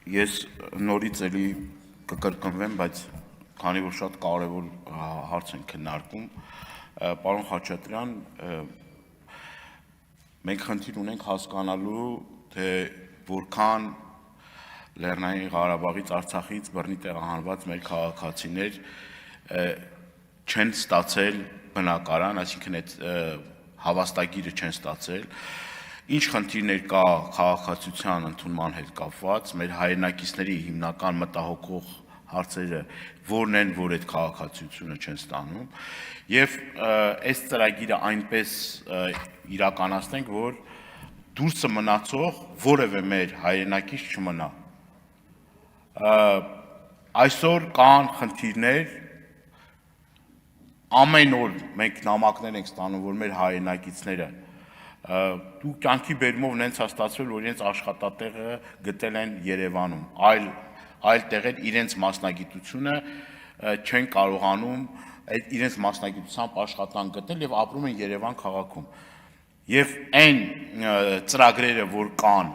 Ես նորից էլի կկրկնվեմ, բայց քանի որ շատ կարևոր հարց են քննարկում, պարոն Խաչատրյան, մենք խնդիր ունենք հասկանալու, թե որքան Լեռնային Ղարաբաղից, Արցախից բռնի տեղահանված մեր քաղաքացիներ չեն ստացել բնակարան, այսինքն այդ հավաստագիրը չեն ստացել, ինչ խնդիրներ կա քաղաքացիության ընդունման հետ կապված, մեր հայրենակիցների հիմնական մտահոգող հարցերը որն են, որ այդ քաղաքացիությունը չեն ստանում, եւ այս ծրագիրը այնպես իրականացնենք, որ դուրսը մնացող որևէ մեր հայրենակից չմնա։ Այսօր կան խնդիրներ, ամեն օր մենք նամակներ ենք ստանում, որ մեր հայրենակիցները դու կյանքի բերումով նենց ստացվել, որ իրենց աշխատատեղը գտել են Երևանում, այլ տեղեր իրենց մասնագիտությունը չեն կարողանում իրենց մասնագիտությամբ աշխատանք գտնել եւ ապրում են Երևան քաղաքում։ Եվ այն ծրագրերը, որ կան,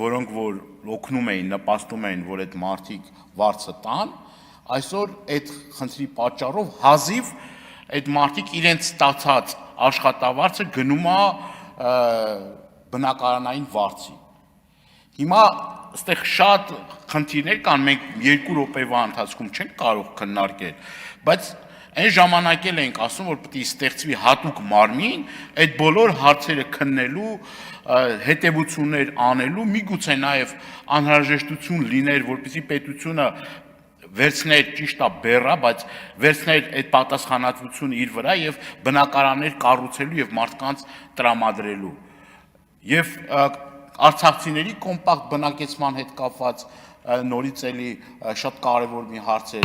որոնք որ օգնում էին, նպաստում էին, որ այդ մարդիկ վարձը տան, այսօր այդ խնդրի պատճառով հազիվ այդ մարդիկ իրենց ստացած աշխատավարձը գնում է բնակարանային վարձի։ Հիմա այստեղ շատ խնդիրներ կան, մենք 2 րոպեվա ընթացքում չենք կարող քննարկել, բայց այն ժամանակ էլ ենք ասում, որ պետք է ստեղծվի հատուկ մարմին, այդ բոլոր հարցերը քննելու, հետևություններ անելու, միգուցե նաև անհրաժեշտություն լիներ, որպեսզի պետությունը վերցներ ճիշտ է բեռա, բայց վերցներ այդ պատասխանատվությունը իր վրա եւ բնակարաններ կառուցելու եւ մարդկանց տրամադրելու։ Եվ արցախցիների կոմպակտ բնակեցման հետ կապված նորից էլի շատ կարևոր մի հարց է։